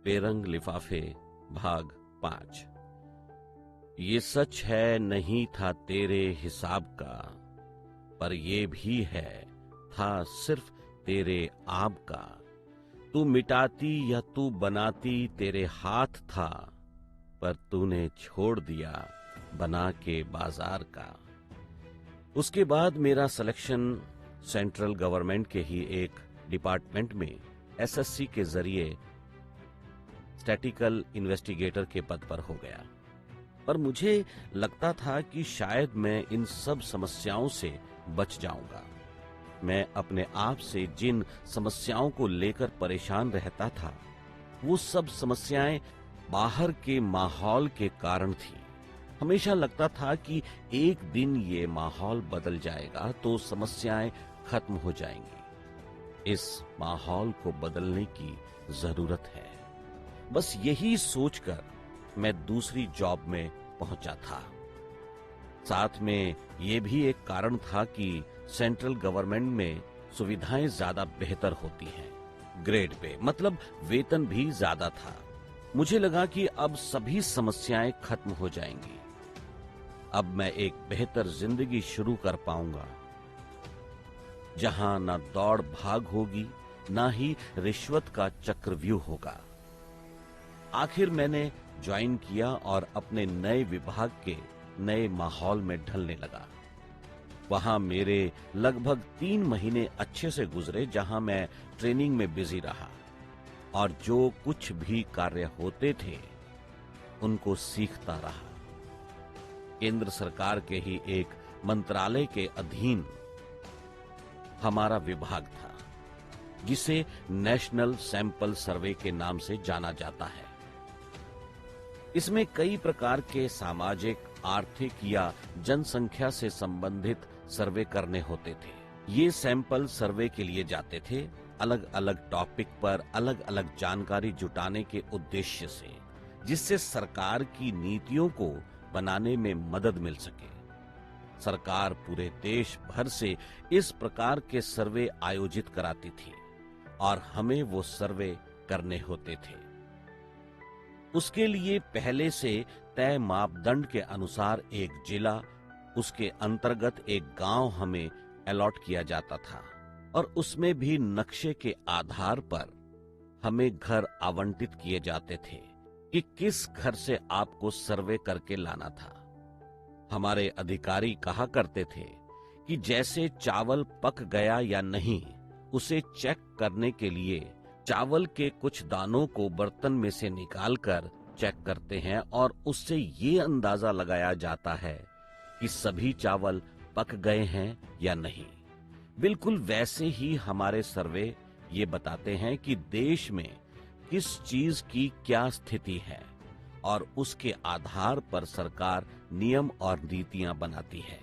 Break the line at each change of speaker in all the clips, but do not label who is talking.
बेरंग लिफाफे भाग 5। ये सच है नहीं था तेरे हिसाब का, पर ये भी है था सिर्फ तेरे आब का। तू मिटाती या तू बनाती तेरे हाथ था, पर तूने छोड़ दिया बना के बाजार का। उसके बाद मेरा सिलेक्शन सेंट्रल गवर्नमेंट के ही एक डिपार्टमेंट में एसएससी के जरिए स्टैटिकल इन्वेस्टिगेटर के पद पर हो गया। पर मुझे लगता था कि शायद मैं इन सब समस्याओं से बच जाऊंगा। मैं अपने आप से जिन समस्याओं को लेकर परेशान रहता था, वो सब समस्याएं बाहर के माहौल के कारण थी। हमेशा लगता था कि एक दिन ये माहौल बदल जाएगा तो समस्याएं खत्म हो जाएंगी। इस माहौल को बदलने की जरूरत है। बस यही सोचकर मैं दूसरी जॉब में पहुंचा था। साथ में ये भी एक कारण था कि सेंट्रल गवर्नमेंट में सुविधाएं ज्यादा बेहतर होती हैं। ग्रेड पे मतलब वेतन भी ज्यादा था। मुझे लगा कि अब सभी समस्याएं खत्म हो जाएंगी। अब मैं एक बेहतर जिंदगी शुरू कर पाऊंगा, जहां ना दौड़ भाग होगी, ना ही रिश्वत का चक्रव्यूह होगा। आखिर मैंने ज्वाइन किया और अपने नए विभाग के नए माहौल में ढलने लगा। वहां मेरे लगभग 3 महीने अच्छे से गुजरे, जहां मैं ट्रेनिंग में बिजी रहा और जो कुछ भी कार्य होते थे उनको सीखता रहा। केंद्र सरकार के ही एक मंत्रालय के अधीन हमारा विभाग था, जिसे नेशनल सैंपल सर्वे के नाम से जाना जाता है। इसमें कई प्रकार के सामाजिक, आर्थिक या जनसंख्या से संबंधित सर्वे करने होते थे। ये सैंपल सर्वे के लिए जाते थे, अलग अलग टॉपिक पर अलग अलग जानकारी जुटाने के उद्देश्य से, जिससे सरकार की नीतियों को बनाने में मदद मिल सके। सरकार पूरे देश भर से इस प्रकार के सर्वे आयोजित कराती थी और हमें वो सर्वे करने होते थे। उसके लिए पहले से तय मापदंड के अनुसार एक जिला, उसके अंतर्गत एक गांव हमें अलॉट किया जाता था और उसमें भी नक्शे के आधार पर हमें घर आवंटित किए जाते थे कि किस घर से आपको सर्वे करके लाना था। हमारे अधिकारी कहा करते थे कि जैसे चावल पक गया या नहीं, उसे चेक करने के लिए चावल के कुछ दानों को बर्तन में से निकालकर चेक करते हैं और उससे ये अंदाजा लगाया जाता है कि सभी चावल पक गए हैं या नहीं। बिल्कुल वैसे ही हमारे सर्वे ये बताते हैं कि देश में किस चीज की क्या स्थिति है और उसके आधार पर सरकार नियम और नीतियां बनाती है।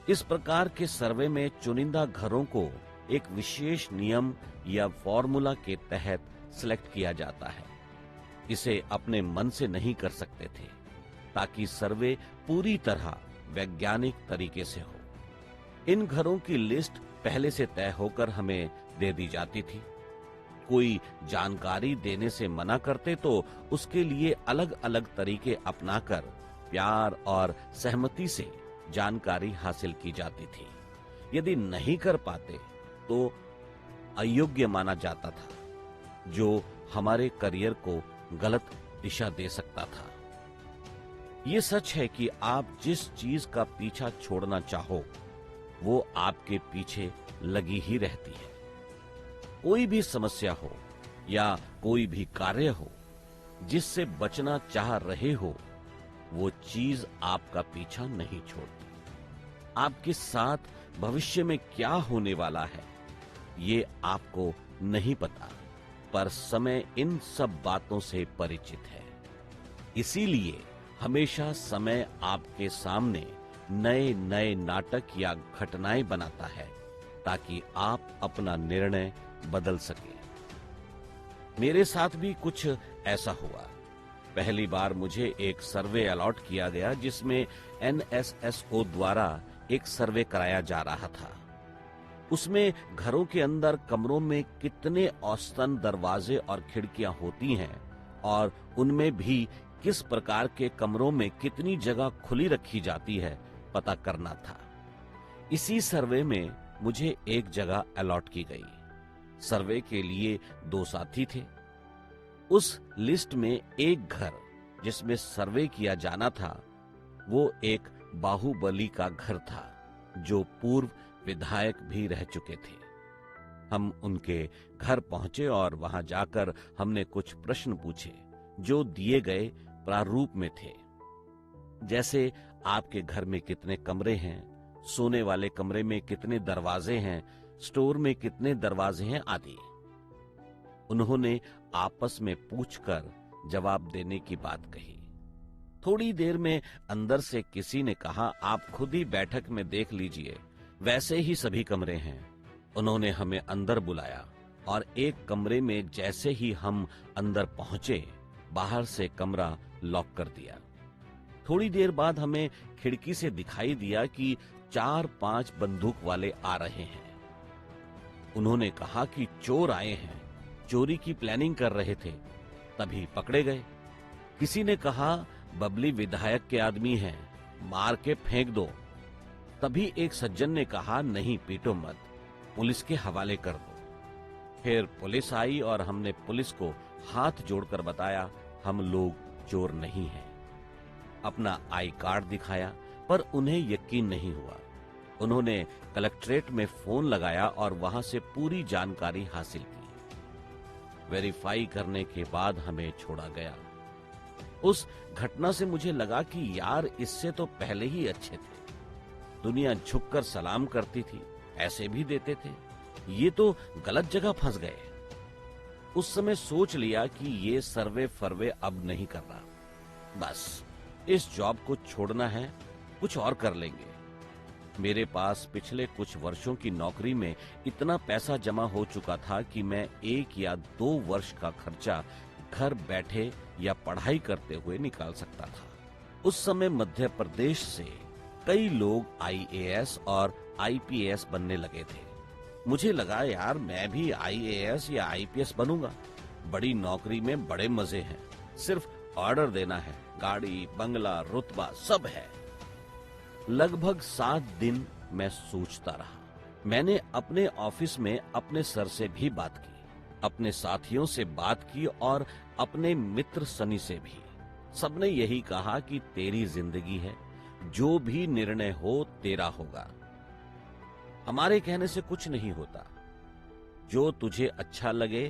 इस प्रकार के सर्वे में चुनिंदा घरों को एक विशेष नियम या फॉर्मूला के तहत सिलेक्ट किया जाता है। इसे अपने मन से नहीं कर सकते थे, ताकि सर्वे पूरी तरह वैज्ञानिक तरीके से हो। इन घरों की लिस्ट पहले से तय होकर हमें दे दी जाती थी। कोई जानकारी देने से मना करते तो उसके लिए अलग अलग तरीके अपनाकर प्यार और सहमति से जानकारी हासिल की जाती थी। यदि नहीं कर पाते तो अयोग्य माना जाता था, जो हमारे करियर को गलत दिशा दे सकता था। ये सच है कि आप जिस चीज का पीछा छोड़ना चाहो, वो आपके पीछे लगी ही रहती है। कोई भी समस्या हो या कोई भी कार्य हो जिससे बचना चाह रहे हो, वो चीज आपका पीछा नहीं छोड़ती। आपके साथ भविष्य में क्या होने वाला है, ये आपको नहीं पता, पर समय इन सब बातों से परिचित है। इसीलिए हमेशा समय आपके सामने नए नए नाटक या घटनाएं बनाता है, ताकि आप अपना निर्णय बदल सके। मेरे साथ भी कुछ ऐसा हुआ। पहली बार मुझे एक सर्वे अलॉट किया गया, जिसमें एनएसएसओ द्वारा एक सर्वे कराया जा रहा था। उसमें घरों के अंदर कमरों में कितने औसतन दरवाजे और खिड़कियां होती हैं और उनमें भी किस प्रकार के कमरों में कितनी जगह खुली रखी जाती है पता करना था। इसी सर्वे में मुझे एक जगह अलॉट की गई। सर्वे के लिए 2 साथी थे। उस लिस्ट में एक घर जिसमें सर्वे किया जाना था वो एक बाहुबली का घर था जो पूर्व विधायक भी रह चुके थे। हम उनके घर पहुंचे और वहां जाकर हमने कुछ प्रश्न पूछे जो दिए गए प्रारूप में थे, जैसे आपके घर में कितने कमरे हैं, सोने वाले कमरे में कितने दरवाजे हैं, स्टोर में कितने दरवाजे हैं आदि। उन्होंने आपस में पूछकर जवाब देने की बात कही। थोड़ी देर में अंदर से किसी ने कहा, आप खुद ही बैठक में देख लीजिए, वैसे ही सभी कमरे हैं। उन्होंने हमें अंदर बुलाया और एक कमरे में जैसे ही हम अंदर पहुंचे बाहर से कमरा लॉक कर दिया। थोड़ी देर बाद हमें खिड़की से दिखाई दिया कि 4-5 बंदूक वाले आ रहे हैं। उन्होंने कहा कि चोर आए हैं, चोरी की प्लानिंग कर रहे थे, तभी पकड़े गए। किसी ने कहा बबली विधायक के आदमी हैं, मार के फेंक दो। तभी एक सज्जन ने कहा नहीं पीटो मत, पुलिस के हवाले कर दो। फिर पुलिस आई और हमने पुलिस को हाथ जोड़कर बताया हम लोग चोर नहीं हैं। अपना आई कार्ड दिखाया पर उन्हें यकीन नहीं हुआ। उन्होंने कलेक्ट्रेट में फोन लगाया और वहां से पूरी जानकारी हासिल की। वेरीफाई करने के बाद हमें छोड़ा गया। उस घटना से मुझे लगा कि यार इससे तो पहले ही अच्छे थे। दुनिया झुककर सलाम करती थी, ऐसे भी देते थे। ये तो गलत जगह फंस गए। उस समय सोच लिया कि ये सर्वे फरवे अब नहीं करना, बस इस जॉब को छोड़ना है, कुछ और कर लेंगे। मेरे पास पिछले कुछ वर्षों की नौकरी में इतना पैसा जमा हो चुका था कि मैं 1 या 2 वर्ष का खर्चा घर बैठे या पढ़ाई करते हुए निकाल सकता था। उस समय मध्य प्रदेश से कई लोग IAS और IPS बनने लगे थे। मुझे लगा यार मैं भी IAS या IPS बनूंगा। बड़ी नौकरी में बड़े मजे हैं, सिर्फ ऑर्डर देना है, गाड़ी, बंगला, रुतबा सब है। लगभग 7 दिन मैं सोचता रहा। मैंने अपने ऑफिस में अपने सर से भी बात की, अपने साथियों से बात की और अपने मित्र सनी से भी। सबने यही कहा कि तेरी जिंदगी है, जो भी निर्णय हो तेरा होगा। हमारे कहने से कुछ नहीं होता, जो तुझे अच्छा लगे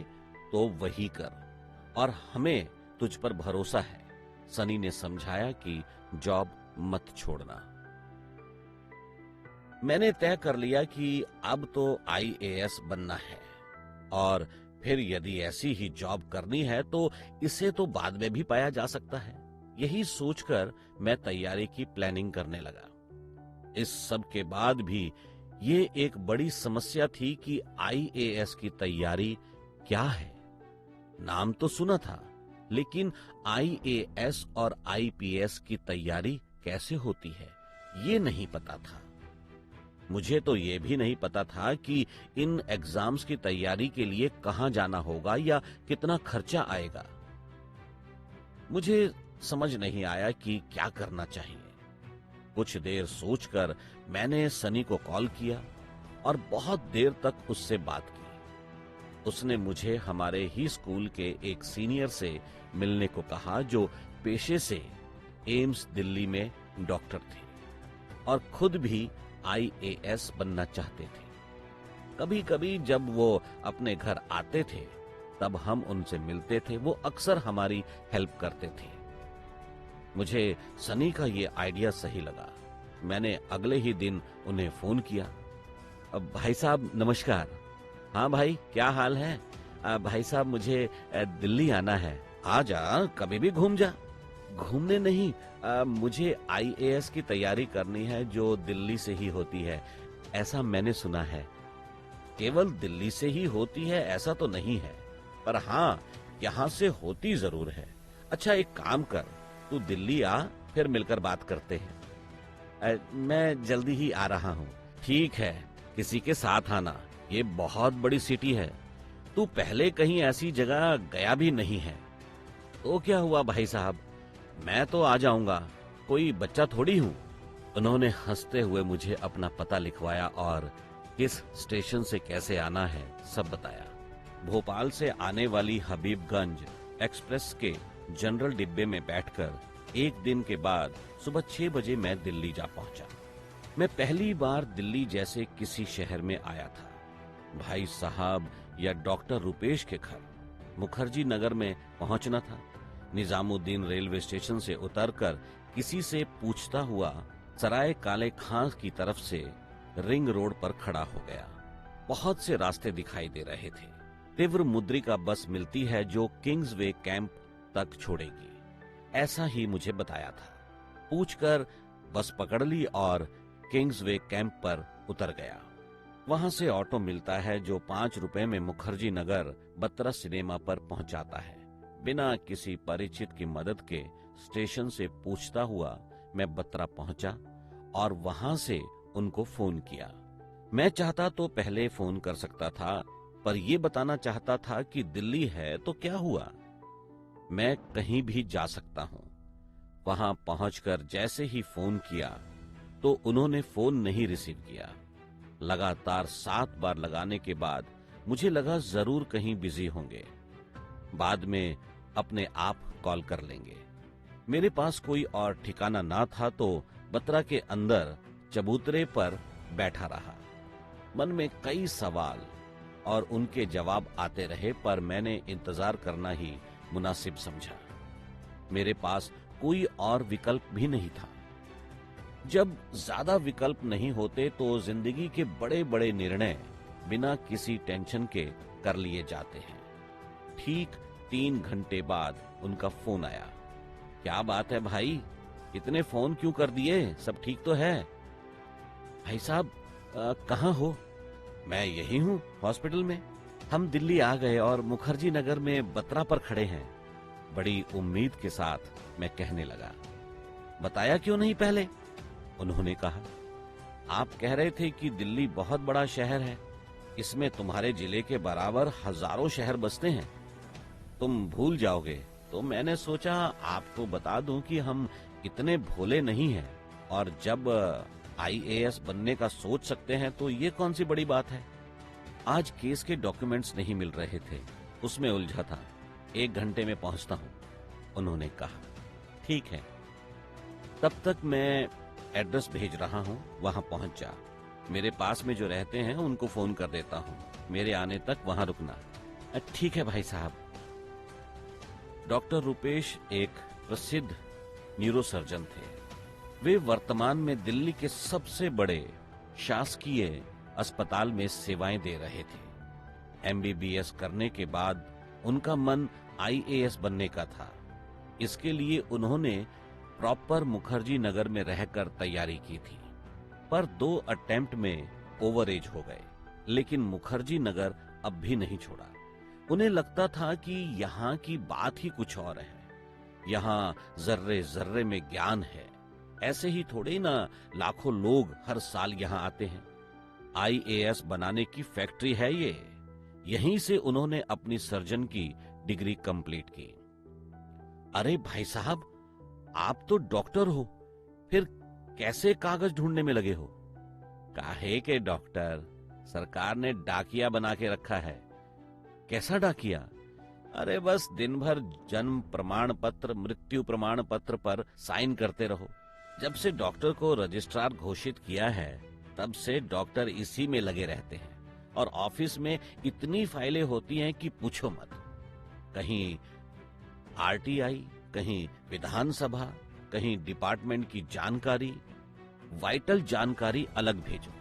तो वही कर और हमें तुझ पर भरोसा है। सनी ने समझाया कि जॉब मत छोड़ना। मैंने तय कर लिया कि अब तो IAS बनना है और फिर यदि ऐसी ही जॉब करनी है तो इसे तो बाद में भी पाया जा सकता है। यही सोचकर मैं तैयारी की प्लानिंग करने लगा। इस सब के बाद भी ये एक बड़ी समस्या थी कि IAS की तैयारी क्या है। नाम तो सुना था, लेकिन IAS और IPS की तैयारी कैसे होती है ये नहीं पता था। मुझे तो ये भी नहीं पता था कि इन एग्जाम्स की तैयारी के लिए कहां जाना होगा या कितना खर्चा आएगा। मुझे समझ नहीं आया कि क्या करना चाहिए। कुछ देर सोचकर मैंने सनी को कॉल किया और बहुत देर तक उससे बात की। उसने मुझे हमारे ही स्कूल के एक सीनियर से मिलने को कहा जो पेशे से एम्स दिल्ली में डॉक्टर थे और खुद भी IAS बनना चाहते थे। कभी कभी जब वो अपने घर आते थे तब हम उनसे मिलते थे। वो अक्सर हमारी हेल्प करते थे। मुझे सनी का ये आइडिया सही लगा। मैंने अगले ही दिन उन्हें फोन किया। अब भाई साहब नमस्कार। हाँ भाई क्या हाल है? भाई साहब मुझे दिल्ली आना है। आ जा, कभी भी घूम जा। घूमने नहीं, मुझे IAS की तैयारी करनी है जो दिल्ली से ही होती है, ऐसा मैंने सुना है। केवल दिल्ली से ही होती है ऐसा तो नहीं है, पर हाँ यहाँ से होती जरूर है। अच्छा एक काम कर, तू दिल्ली आ, फिर मिलकर बात करते हैं। मैं जल्दी ही आ रहा हूँ। ठीक है, किसी के साथ आना, ये बहुत बड़ी सिटी है, तू पहले कहीं ऐसी जगह गया भी नहीं है। तो क्या हुआ भाई साहब, मैं तो आ जाऊंगा, कोई बच्चा थोड़ी हूं। उन्होंने हंसते हुए मुझे अपना पता लिखवाया और किस स्टेशन से कैसे आना है सब बताया। भोपाल से आने वाली हबीबगंज एक्सप्रेस के जनरल डिब्बे में बैठकर एक दिन के बाद सुबह 6 बजे मैं दिल्ली जा पहुंचा। मैं पहली बार दिल्ली जैसे किसी शहर में आया था। भाई साहब या डॉक्टर रुपेश के घर मुखर्जी नगर में पहुंचना था। निजामुद्दीन रेलवे स्टेशन से उतरकर किसी से पूछता हुआ सराय काले खां की तरफ से रिंग रोड पर खड़ा हो गया। बहुत से रास्ते दिखाई दे रहे थे। तीव्र मुद्रिका बस मिलती है जो किंग्सवे कैंप तक छोड़ेगी, ऐसा ही मुझे बताया था। पूछकर बस पकड़ ली और किंग्सवे कैंप पर उतर गया। वहां से ऑटो मिलता है जो 5 रुपए में मुखर्जी नगर बत्रा सिनेमा पर पहुंचाता है। बिना किसी परिचित की मदद के स्टेशन से पूछता हुआ मैं बत्रा पहुंचा और वहां से उनको फोन किया। मैं चाहता तो पहले फोन कर सकता था, पर यह बताना चाहता था कि दिल्ली है तो क्या हुआ, मैं कहीं भी जा सकता हूं। वहां पहुंचकर जैसे ही फोन किया तो उन्होंने फोन नहीं रिसीव किया। लगातार 7 बार लगाने के बाद मुझे लगा जरूर कहीं बिजी होंगे, बाद में अपने आप कॉल कर लेंगे। मेरे पास कोई और ठिकाना ना था तो बत्रा के अंदर चबूतरे पर बैठा रहा। मन में कई सवाल और उनके जवाब आते रहे, पर मैंने इंतजार करना ही मुनासिब समझा। मेरे पास कोई और विकल्प भी नहीं था। जब ज्यादा विकल्प नहीं होते तो जिंदगी के बड़े बड़े निर्णय बिना किसी टेंशन के कर लिए जाते हैं। ठीक 3 घंटे बाद उनका फोन आया। क्या बात है भाई, इतने फोन क्यों कर दिए, सब ठीक तो है? भाई साहब कहाँ हो? मैं यही हूँ, हॉस्पिटल में। हम दिल्ली आ गए और मुखर्जी नगर में बत्रा पर खड़े हैं। बड़ी उम्मीद के साथ मैं कहने लगा। बताया क्यों नहीं पहले? उन्होंने कहा, आप कह रहे थे कि दिल्ली बहुत बड़ा शहर है, इसमें तुम्हारे जिले के बराबर हजारों शहर बसते हैं, तुम भूल जाओगे। तो मैंने सोचा आपको बता दूं कि हम इतने भोले नहीं हैं, और जब आईएएस बनने का सोच सकते हैं तो ये कौन सी बड़ी बात है। आज केस के डॉक्यूमेंट्स नहीं मिल रहे थे, उसमें उलझा था। 1 घंटे में पहुंचता हूं, उन्होंने कहा। ठीक है, तब तक मैं एड्रेस भेज रहा हूं, वहां पहुंच जा। मेरे पास में जो रहते हैं उनको फोन कर देता हूं, मेरे आने तक वहां रुकना। ठीक है भाई साहब। डॉक्टर रुपेश एक प्रसिद्ध न्यूरोसर्जन थे। वे वर्तमान में दिल्ली के सबसे बड़े शासकीय अस्पताल में सेवाएं दे रहे थे। एमबीबीएस करने के बाद उनका मन आईएएस बनने का था। इसके लिए उन्होंने प्रॉपर मुखर्जी नगर में रहकर तैयारी की थी, पर 2 अटेम्प्ट में ओवरेज हो गए। लेकिन मुखर्जी नगर अब भी नहीं छोड़ा। उन्हें लगता था कि यहाँ की बात ही कुछ और है। यहाँ जर्रे जर्रे में ज्ञान है। ऐसे ही थोड़े ना लाखों लोग हर साल यहाँ आते हैं। आईएएस बनाने की फैक्ट्री है ये। यहीं से उन्होंने अपनी सर्जन की डिग्री कंप्लीट की। अरे भाई साहब, आप तो डॉक्टर हो, फिर कैसे कागज ढूंढने में लगे हो? काहे के डॉक्टर, सरकार ने डाकिया बना के रखा है। कैसा डाकिया? अरे बस दिन भर जन्म प्रमाण पत्र, मृत्यु प्रमाण पत्र पर साइन करते रहो। जब से डॉक्टर को रजिस्ट्रार घोषित किया है, तब से डॉक्टर इसी में लगे रहते हैं, और ऑफिस में इतनी फाइलें होती हैं कि पूछो मत। कहीं आरटीआई, कहीं विधानसभा, कहीं डिपार्टमेंट की जानकारी, वाइटल जानकारी अलग भेजो।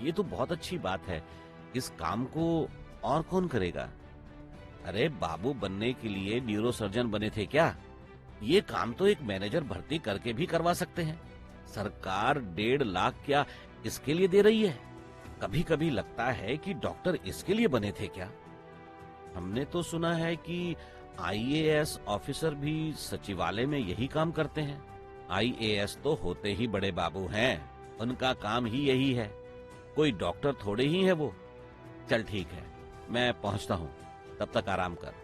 ये तो बहुत अच्छी बात है। इस काम को और कौन करेगा? अरे बाबू बनने के लिए न्यूरोसर्जन बने थे क्या? ये काम तो एक मैनेजर भर्ती करके भी करवा सकते हैं। सरकार 1.5 लाख क्या इसके लिए दे रही है? कभी कभी लगता है कि डॉक्टर इसके लिए बने थे क्या? हमने तो सुना है कि आईएएस ऑफिसर भी सचिवालय में यही काम करते हैं। आईएएस तो होते ही बड़े बाबू हैं, उनका काम ही यही है। कोई डॉक्टर थोड़े ही है वो। चल ठीक है, मैं पहुंचता हूं, तब तक आराम कर।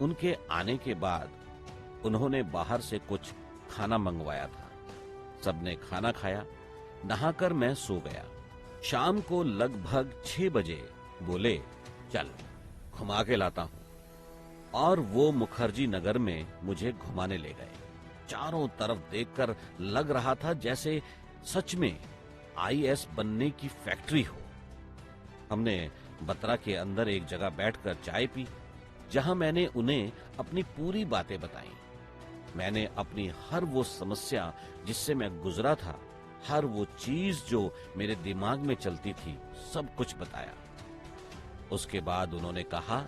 उनके आने के बाद उन्होंने बाहर से कुछ खाना मंगवाया था। सबने खाना खाया, नहाकर मैं सो गया। शाम को लगभग 6 बजे बोले, चल घुमा के लाता हूं। और वो मुखर्जी नगर में मुझे घुमाने ले गए। चारों तरफ देखकर लग रहा था जैसे सच में आईएएस बनने की फैक्ट्री हो। हमने बत्रा के अंदर एक जगह बैठकर चाय पी, जहां मैंने उन्हें अपनी पूरी बातें बताई। मैंने अपनी हर वो समस्या जिससे मैं गुजरा था, हर वो चीज जो मेरे दिमाग में चलती थी, सब कुछ बताया। उसके बाद उन्होंने कहा,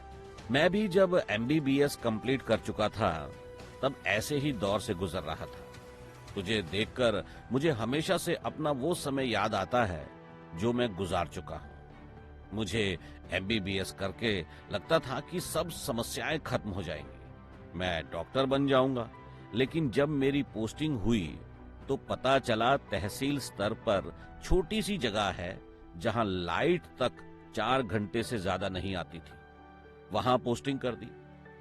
मैं भी जब एमबीबीएस कंप्लीट कर चुका था, तब ऐसे ही दौर से गुजर रहा था। तुझे देखकर मुझे हमेशा से अपना वो समय याद आता है जो मैं गुजार चुका हूं। मुझे एमबीबीएस करके लगता था कि सब समस्याएं खत्म हो जाएंगी, मैं डॉक्टर बन जाऊंगा। लेकिन जब मेरी पोस्टिंग हुई तो पता चला तहसील स्तर पर छोटी सी जगह है जहां लाइट तक 4 घंटे से ज्यादा नहीं आती थी। वहां पोस्टिंग कर दी,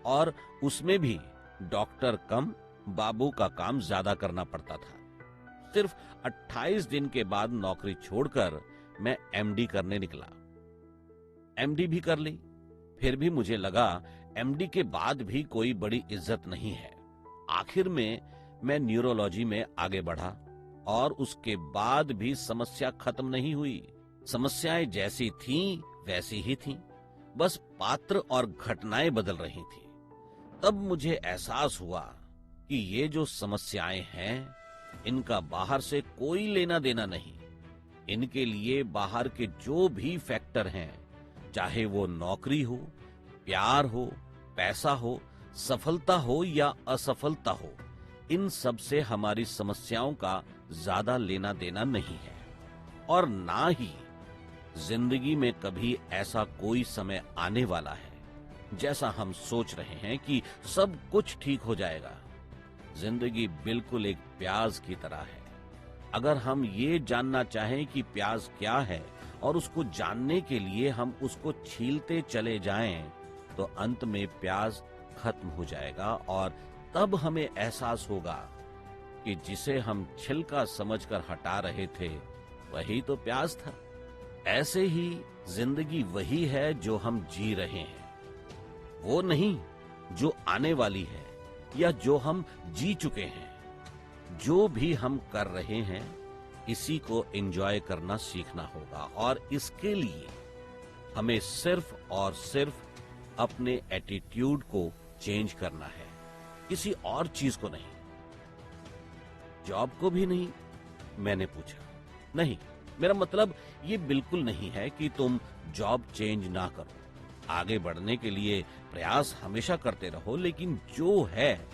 और उसमें भी डॉक्टर कम, बाबू का काम ज्यादा करना पड़ता था। सिर्फ 28 दिन के बाद नौकरी छोड़कर मैं एमडी करने निकला। एमडी भी कर ली, फिर भी मुझे लगा एमडी के बाद भी कोई बड़ी इज्जत नहीं है। आखिर में मैं न्यूरोलॉजी में आगे बढ़ा, और उसके बाद भी समस्या खत्म नहीं हुई। समस्याएं जैसी थीं वैसी ही थीं, बस पात्र और घटनाएं बदल रही थी। तब मुझे एहसास हुआ कि ये जो समस्याएं हैं, इनका बाहर से कोई लेना देना नहीं। इनके लिए बाहर के जो भी फैक्टर हैं, चाहे वो नौकरी हो, प्यार हो, पैसा हो, सफलता हो या असफलता हो, इन सब से हमारी समस्याओं का ज्यादा लेना देना नहीं है। और ना ही जिंदगी में कभी ऐसा कोई समय आने वाला है जैसा हम सोच रहे हैं कि सब कुछ ठीक हो जाएगा। जिंदगी बिल्कुल एक प्याज की तरह है। अगर हम ये जानना चाहें कि प्याज क्या है और उसको जानने के लिए हम उसको छीलते चले जाएं, तो अंत में प्याज खत्म हो जाएगा, और तब हमें एहसास होगा कि जिसे हम छिलका समझकर हटा रहे थे, वही तो प्याज था। ऐसे ही जिंदगी वही है जो हम जी रहे हैं, वो नहीं जो आने वाली है या जो हम जी चुके हैं। जो भी हम कर रहे हैं, इसी को एंजॉय करना सीखना होगा, और इसके लिए हमें सिर्फ और सिर्फ अपने एटीट्यूड को चेंज करना है, किसी और चीज को नहीं। जॉब को भी नहीं? मैंने पूछा। नहीं, मेरा मतलब ये बिल्कुल नहीं है कि तुम जॉब चेंज ना करो। आगे बढ़ने के लिए प्रयास हमेशा करते रहो, लेकिन जो है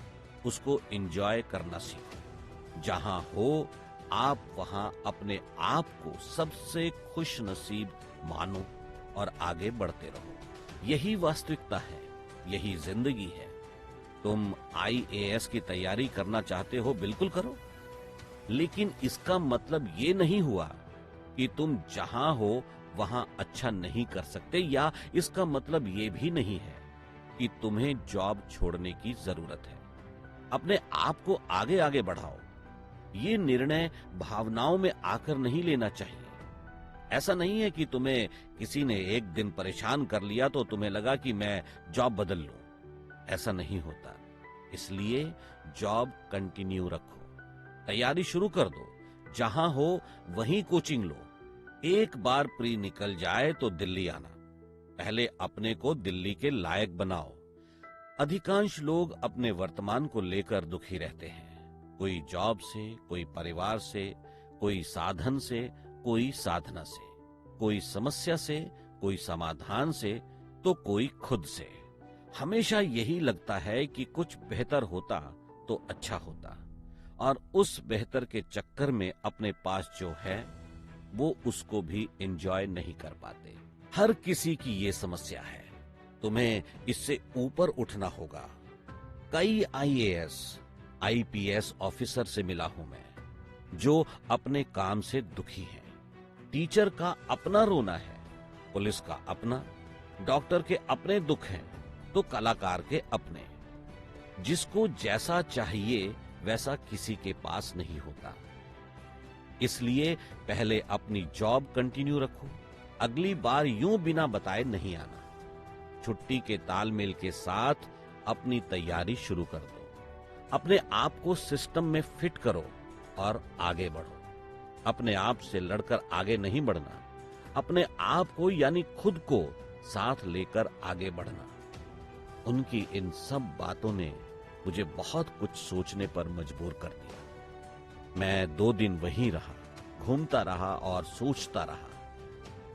उसको एंजॉय करना सीखो। जहां हो आप वहां अपने आप को सबसे खुश नसीब मानो और आगे बढ़ते रहो। यही वास्तविकता है, यही जिंदगी है। तुम आईएएस की तैयारी करना चाहते हो, बिल्कुल करो, लेकिन इसका मतलब ये नहीं हुआ कि तुम जहां हो वहां अच्छा नहीं कर सकते, या इसका मतलब ये भी नहीं है कि तुम्हें जॉब छोड़ने की जरूरत है। अपने आप को आगे आगे बढ़ाओ। ये निर्णय भावनाओं में आकर नहीं लेना चाहिए। ऐसा नहीं है कि तुम्हें किसी ने एक दिन परेशान कर लिया तो तुम्हें लगा कि मैं जॉब बदल लूं। ऐसा नहीं होता। इसलिए जॉब कंटिन्यू रखो, तैयारी शुरू कर दो। जहां हो वहीं कोचिंग लो। एक बार प्री निकल जाए तो दिल्ली आना। पहले अपने को दिल्ली के लायक बनाओ। अधिकांश लोग अपने वर्तमान को लेकर दुखी रहते हैं। कोई जॉब से, कोई परिवार से, कोई साधन से, कोई साधना से, कोई समस्या से, कोई समाधान से, तो कोई खुद से। हमेशा यही लगता है कि कुछ बेहतर होता तो अच्छा होता, और उस बेहतर के चक्कर में अपने पास जो है वो उसको भी एंजॉय नहीं कर पाते। हर किसी की ये समस्या है। तुम्हें इससे ऊपर उठना होगा। कई आईएएस, आईपीएस ऑफिसर से मिला हूं मैं, जो अपने काम से दुखी हैं। टीचर का अपना रोना है, पुलिस का अपना, डॉक्टर के अपने दुख हैं, तो कलाकार के अपने। जिसको जैसा चाहिए वैसा किसी के पास नहीं होता। इसलिए पहले अपनी जॉब कंटिन्यू रखो, अगली बार यूं बिना बताए नहीं आना। छुट्टी के तालमेल के साथ अपनी तैयारी शुरू कर दो, अपने आप को सिस्टम में फिट करो और आगे बढ़ो। अपने आप से लड़कर आगे नहीं बढ़ना, अपने आप को यानी खुद को साथ लेकर आगे बढ़ना। उनकी इन सब बातों ने मुझे बहुत कुछ सोचने पर मजबूर कर दिया। मैं 2 दिन वहीं रहा, घूमता रहा और सोचता रहा।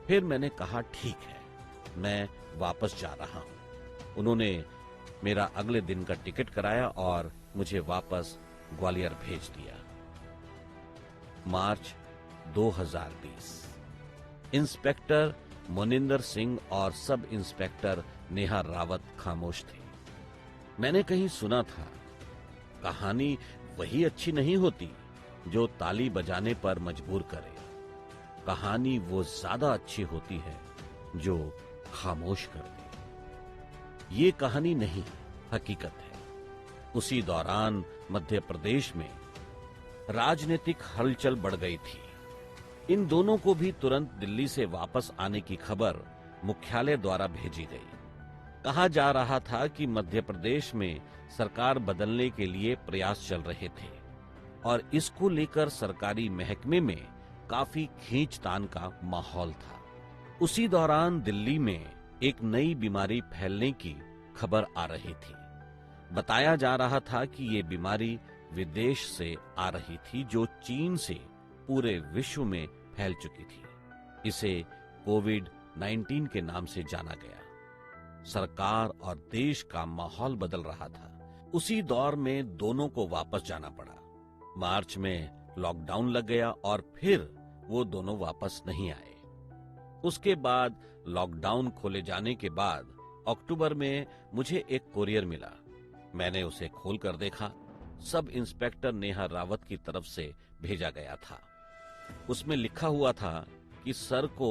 फिर मैंने कहा ठीक है, मैं वापस जा रहा हूं। उन्होंने मेरा अगले दिन का टिकट कराया और मुझे वापस ग्वालियर भेज दिया। मार्च 2020। इंस्पेक्टर मोनिंदर सिंह और सब इंस्पेक्टर नेहा रावत खामोश थे। मैंने कहीं सुना था, कहानी वही अच्छी नहीं होती जो ताली बजाने पर मजबूर करे, कहानी वो ज्यादा अच्छी होती है जो खामोश कर दे। ये कहानी नहीं, हकीकत है। उसी दौरान मध्य प्रदेश में राजनीतिक हलचल बढ़ गई थी। इन दोनों को भी तुरंत दिल्ली से वापस आने की खबर मुख्यालय द्वारा भेजी गई। कहा जा रहा था कि मध्य प्रदेश में सरकार बदलने के लिए प्रयास चल रहे थे और इसको लेकर सरकारी महकमे में काफी खींचतान का माहौल था। उसी दौरान दिल्ली में एक नई बीमारी फैलने की खबर आ रही थी। बताया जा रहा था कि ये बीमारी विदेश से आ रही थी जो चीन से पूरे विश्व में फैल चुकी थी। इसे कोविड-19 के नाम से जाना गया। सरकार और देश का माहौल बदल रहा था। उसी दौर में दोनों को वापस जाना पड़ा। मार्च में लॉकडाउन लग गया और फिर वो दोनों वापस नहीं आए। उसके बाद लॉकडाउन खोले जाने के बाद अक्टूबर में मुझे एक कोरियर मिला। मैंने उसे खोलकर देखा। सब इंस्पेक्टर नेहा रावत की तरफ से भेजा गया था। उसमें लिखा हुआ था कि सर को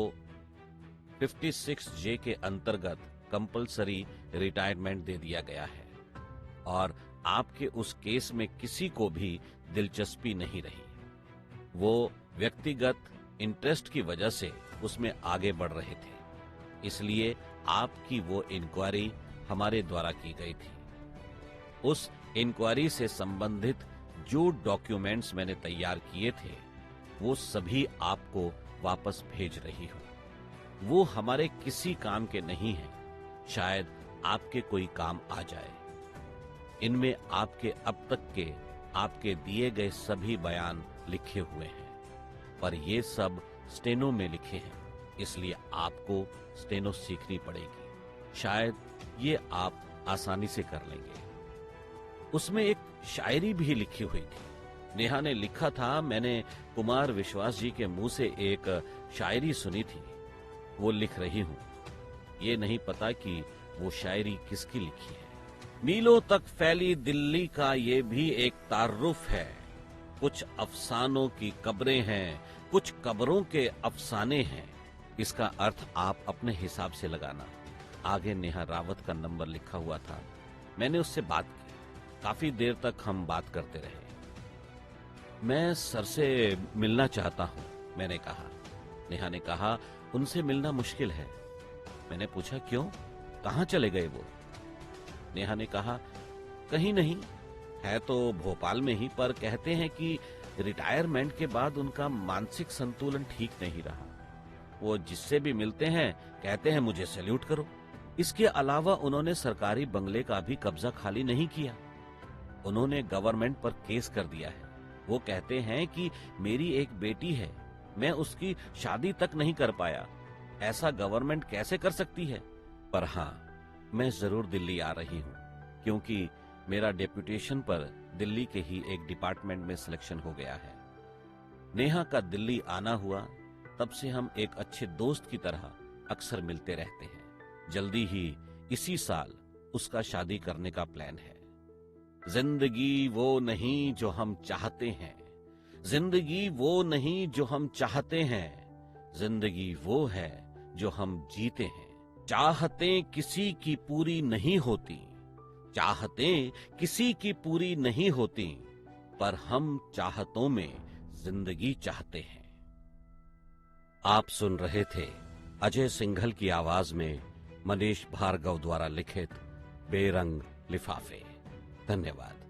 56J के अंतर्गत कंपलसरी रिटायरमेंट दे दिया गया है और आपके उस केस में किसी को भी दिलचस्पी नहीं रही। वो व्यक्तिगत इंटरेस्ट की वजह से उसमें आगे बढ़ रहे थे, इसलिए आपकी वो इंक्वायरी हमारे द्वारा की गई थी। उस इंक्वायरी से संबंधित जो डॉक्यूमेंट्स मैंने तैयार किए थे वो सभी आपको वापस भेज रही हूं। वो हमारे किसी काम के नहीं हैं, शायद आपके कोई काम आ जाए। इनमें आपके अब तक के आपके दिए गए सभी बयान लिखे हुए हैं, पर ये सब स्टेनो में लिखे हैं, इसलिए आपको स्टेनो सीखनी पड़ेगी। शायद ये आप आसानी से कर लेंगे। उसमें एक शायरी भी लिखी हुई थी। नेहा ने लिखा था, मैंने कुमार विश्वास जी के मुंह से एक शायरी सुनी थी, वो लिख रही हूं। ये नहीं पता कि वो शायरी किसकी लिखी है। मीलों तक फैली दिल्ली का ये भी एक तारुफ है। कुछ अफसानों की कब्रें हैं, कुछ कब्रों के अफसाने हैं। इसका अर्थ आप अपने हिसाब से लगाना। आगे नेहा रावत का नंबर लिखा हुआ था। मैंने उससे बात की। काफी देर तक हम बात करते रहे। मैं सर से मिलना चाहता हूं, मैंने कहा। नेहा ने कहा, उनसे मिलना मुश्किल है। मैंने पूछा क्यों, कहां चले गए वो? नेहा ने कहा, कहीं नहीं, है तो भोपाल में ही, पर कहते हैं कि रिटायरमेंट के बाद उनका मानसिक संतुलन ठीक नहीं रहा। वो जिससे भी मिलते हैं कहते हैं मुझे सैल्यूट करो। इसके अलावा उन्होंने सरकारी बंगले का भी कब्जा खाली नहीं किया। उन्होंने गवर्नमेंट पर केस कर दिया है। वो कहते हैं कि मेरी एक बेटी है, मैं उसकी शादी तक नहीं कर पाया। ऐसा गवर्नमेंट कैसे कर सकती है? पर हाँ, मैं जरूर दिल्ली आ रही हूँ, क्योंकि मेरा डेप्यूटेशन पर दिल्ली के ही एक डिपार्टमेंट में सिलेक्शन हो गया है। नेहा का दिल्ली आना हुआ, तब से हम एक अच्छे दोस्त की तरह अक्सर मिलते रहते हैं। जल्दी ही इसी साल उसका शादी करने का प्लान है। जिंदगी वो नहीं जो हम चाहते हैं, जिंदगी वो नहीं जो हम चाहते हैं, जिंदगी वो है जो हम जीते हैं। चाहतें किसी की पूरी नहीं होती, चाहतें किसी की पूरी नहीं होती, पर हम चाहतों में जिंदगी चाहते हैं। आप सुन रहे थे अजय सिंघल की आवाज में मनीष भार्गव द्वारा लिखित बेरंग लिफाफे। धन्यवाद।